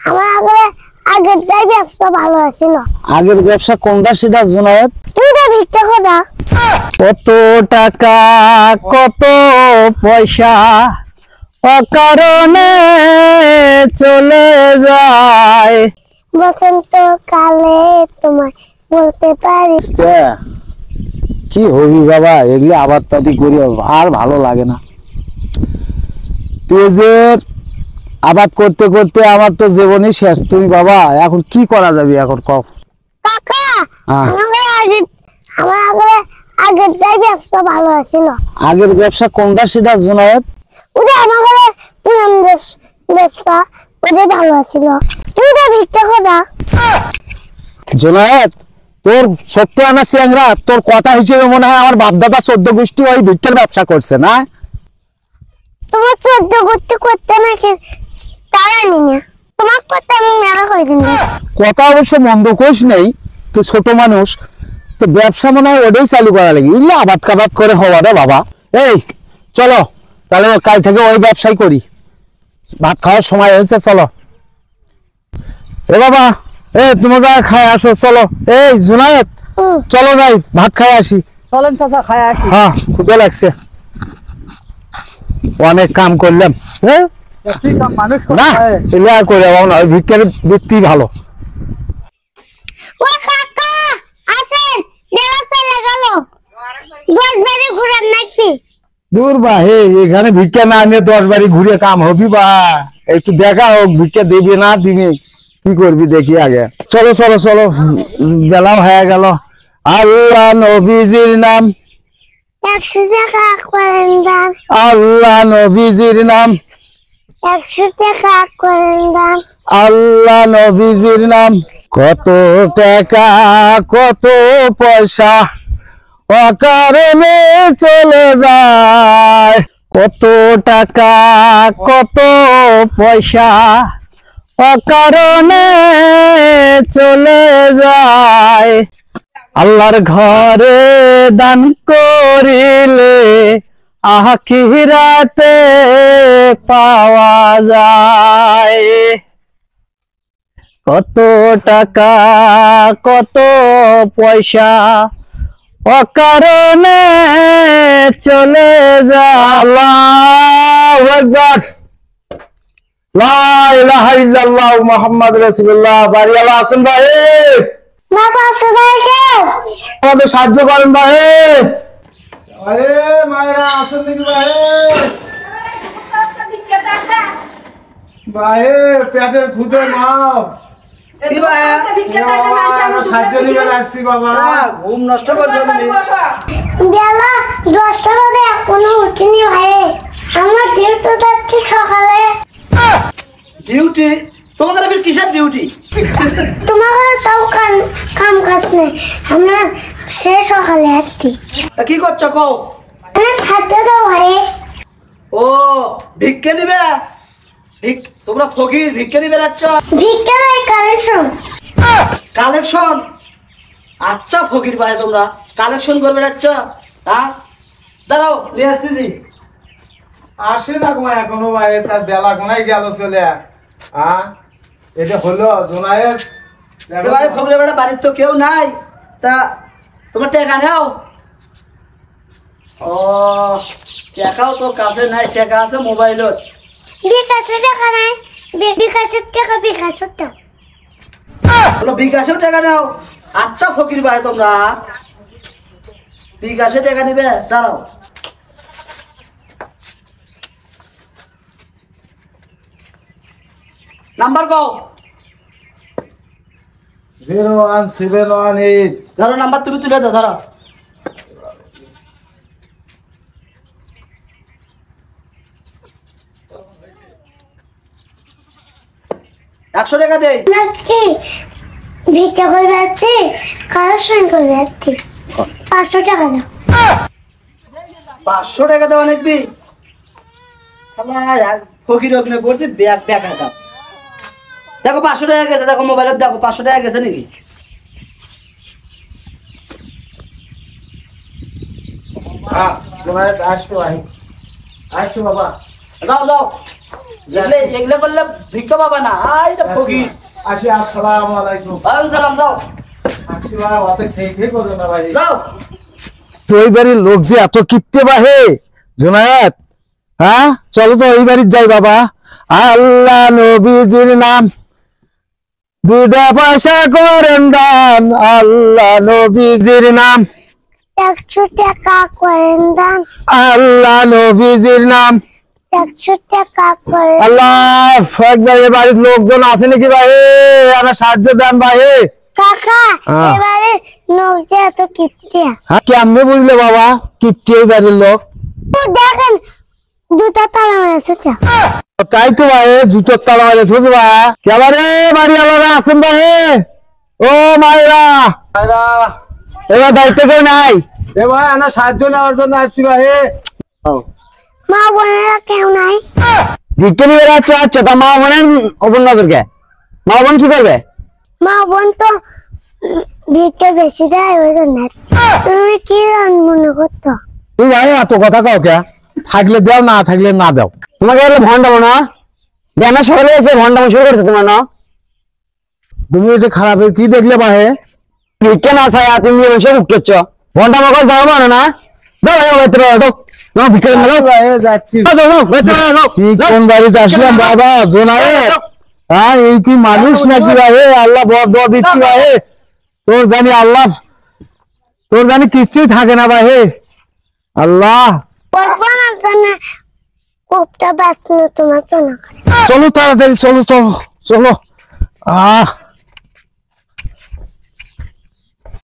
আমার আগের যাই ব্যবসা ভালো ছিল। আগের ব্যবসা কোনটা সেটা জুনায়েদ? তুইটা ভিক্ষা খোঁজা। কত টাকা কত পয়সা অকারণে চলে যায়। বসন্ত কালে তোমায় বলতে পারি। কি হবি বাবা, এগুলি আবাদ পাতি করি আর ভালো লাগে না। পেঁয়াজের আবাদ করতে করতে আমার তো জীবনই শেষ। তুমি বাবা এখন কি করা যাবে এখন কও? কাকা হ্যাঁ। আমার আগের যাই ব্যবসা ভালো ছিল। আগের ব্যবসা কোনটা সেটা জুনায়েদ? ওটা আমার পুরান ব্যবসা ওটাই ভালো ছিল। তুইটা ভিক্ষা খোঁজা। জুনায়েদ তোর ছোট্ট আনা চ্যাংরা, তোর কথা হিসেবে মনে হয় আমার বাপদাদা 14 গোষ্ঠী ওই ভিক্ষের ব্যবসা করছে না? তোমার 14 গোষ্ঠী করতে নাকি তারা নিয়ে তোমার করতে আমি মেলা করে দিন। কথা অবশ্য মন্দ কোষ নেই, তুই ছোট মানুষ, তো ব্যবসা মনে হয় ওটাই চালু করা লাগে। এগুলো আবাদ কাবাদ করে হওয়া রে বাবা। এই চলো তাহলে কাল থেকে ওই ব্যবসাই করি। ভাত খাওয়ার সময় হয়েছে, চলো। এ বাবা তুমি যা খায় আসো, চলো। এই জুনায়েদ চলো যাই ভাত খাই আসি। চলেন চাচা খায় আসি। হ্যাঁ ক্ষুধা লাগছে, অনেক কাম করলাম। হ্যাঁ কি কাম মানুষ না এগুলো আর করে যাবো না, ওই ভিক্ষার বৃত্তি ভালো। ও কাকা আছেন? মেলা চলে গেল, 10 বারে ঘুরেন নাকি? দূর বা হে, এখানে ভিক্ষা না নিয়ে 10 বাড়ি ঘুরে কাম হবি বা? একটু দেখা হোক ভিক্ষা দেবে না দিবে, কি করবি দেখি আগে। চলো চলো চলো, বেলাও হয়ে গেল। আল্লাহ নবীজির নাম, 100 টাকা করেন দান, আল্লাহ নবীজির নাম, 100 টাকা করেন দান। আল্লাহ নবীজির নাম। কত টাকা কত পয়সা অকারণে চলে যায়। কত টাকা কত পয়সা অকারণে চলে যায়। আল্লাহর ঘরে দান করিলে আখিরাতে পাওয়া যায়। কত টাকা কত পয়সা অকারণে চলে যায়। আল্লাহু আকবার, লা ইলাহা ইল্লাল্লাহ মুহাম্মদ রাসূলুল্লাহ। বাড়িওয়ালা আছেন ভাই? বাবা সবাই কেউ আমাদের সাহায্য করেন ভাই। আরে মায়েরা আসেন নাকি ভাই? ভাই পেটের খুদে মাপ কি ভাই সাহায্য নিবে আসছি বাবা। ঘুম নষ্ট করছো তুমি। বেলা 10টা বাজে এখনো উঠিনি ভাই। আমার ডিউটি যাচ্ছি সকালে। ডিউটি? তোমাদের আবার কিসের ডিউটি? তোমার তাও কাম কাজ নেই, আমরা সে সকালে আসছি। কি করছো কও? খাদ্য দাও ভাই। ও ভিক্ষে নিবে? তোমরা ফকির ভিক্ষে নিবে যাচ্ছ? ভিক্ষা নাই, কালেকশন। কালেকশন? আচ্ছা ফকির ভাই তোমরা কালেকশন করবে যাচ্ছ? হ্যাঁ দাঁড়াও নিয়ে আসতেছি। আসে না গো এখনো ভাই, তার বেলা কোনায় গেল চলে। হ্যাঁ এটা হলো জুনায়েদ। ভাই ফকিরের বেটা বাড়ির তো কেউ নাই, তা তোমার টাকা নাও। ও টাকাও তো কাছে নাই, টাকা আছে মোবাইলত। বিকাশের টাকা নাই, বিকাশের টাকা বিকাশের দাও। বলো বিকাশেও টাকা নাও? আচ্ছা ফকির ভাই তোমরা বিকাশে টাকা নিবে, দাঁড়াও। নাম্বার কও। 01718। ধরো নাম্বার তুমি তুলে দাও, ধরো। একশো টাকা দেই নাকি ভিক্ষা করে যাচ্ছি, কালেকশন করে যাচ্ছি। 500 টাকা দাও। 500 টাকা দেওয়া নাকবি? ফকির ওখানে পড়ছি ব্যাগ ব্যাগ হাতা। দেখো 500 টাকা গেছে, দেখো মোবাইলত দেখো 500 টাকা গেছে নাকি? হ্যাঁ জুনায়েদ আসছো ভাই, আসছো বাবা। যাও যাও। এগুলো করলে ভিক্ষা পাবা না। এটা ফকির। আসি, আসসালামু আলাইকুম। ওয়ালাইকুম সালাম, যাও আসি ভাই, অত খেয়ে করো না ভাই। যাও। তো ওই বাড়ির লোক যে এত কিপটে বাহে জোনায়েত, হ্যাঁ চলো তো ওই বাড়ির যাই বাবা। আল্লাহ নবীজির নাম 2টা পয়সা করেন দান, আল্লাহ নবীজির নাম 100 টাকা করেন দান, আল্লাহ নবীজির নাম। 100 টাকা করেন। আল্লাহ একবার এ বাড়ির লোকজন আছে নাকি ভাই? আমার সাহায্য দেন ভাই। কাকা হ্যাঁ। এবারে নবজে এত কিপটে। হ্যাঁ কেমনে বুঝলে বাবা কিপটে এই বাড়ির লোক? তো দেখেন দুটা তালা মারা আছে। তাই তো ভাই, জুতোর তালা মারে বুঝছো ভাই? কেবারে বাড়ি আলাদা আছেন ভাই? ও মায়েরা, এবার দায়িত্ব কেউ নাই? এ ভাই, আমার সাহায্য নেওয়ার জন্য আসছি ভাই। মা বোনেরা কেউ নাই? ভিক্ষে নিয়ে বেড়াচ্ছ? আচ্ছা, তা মা বোনের ওপর নজর কে? মা বোন কি করবে? মা বোন তো ভিক্ষে বেশি দেয় ওই জন্য। তুমি কি মনে করতো? তুই ভাই এত কথা কাও কে? থাকলে দাও, না থাকলে না দাও। তোমাকে এলে ভন্ডামো না? ব্যানা সকালে এসে ভন্ডামো শুরু করছো তোমার না? তুমি এটা খারাপ কি দেখলে ভাই? ভিক্ষে না ছায়া তুমি এসে উঠছ ভন্ডামো করে যাও না না? যাও ভাই ভেতরে যাও, তোমার ভিক্ষে না দাও ভাই যাচ্ছি। যাও যাও ভেতরে যাও। কি কোন বাড়িতে আসলাম বাবা জোনায়েত? হ্যাঁ এই কি মানুষ নাকি ভাই? আল্লাহ বদয়া দিচ্ছি ভাই। তোর জানি আল্লাহ, তোর জানি কিচ্ছুই থাকে না ভাই। আল্লাহ বলবার জন্য কোপটা বাঁচলো তোমার জন্য। চলো তাড়াতাড়ি চলো তো, চলো।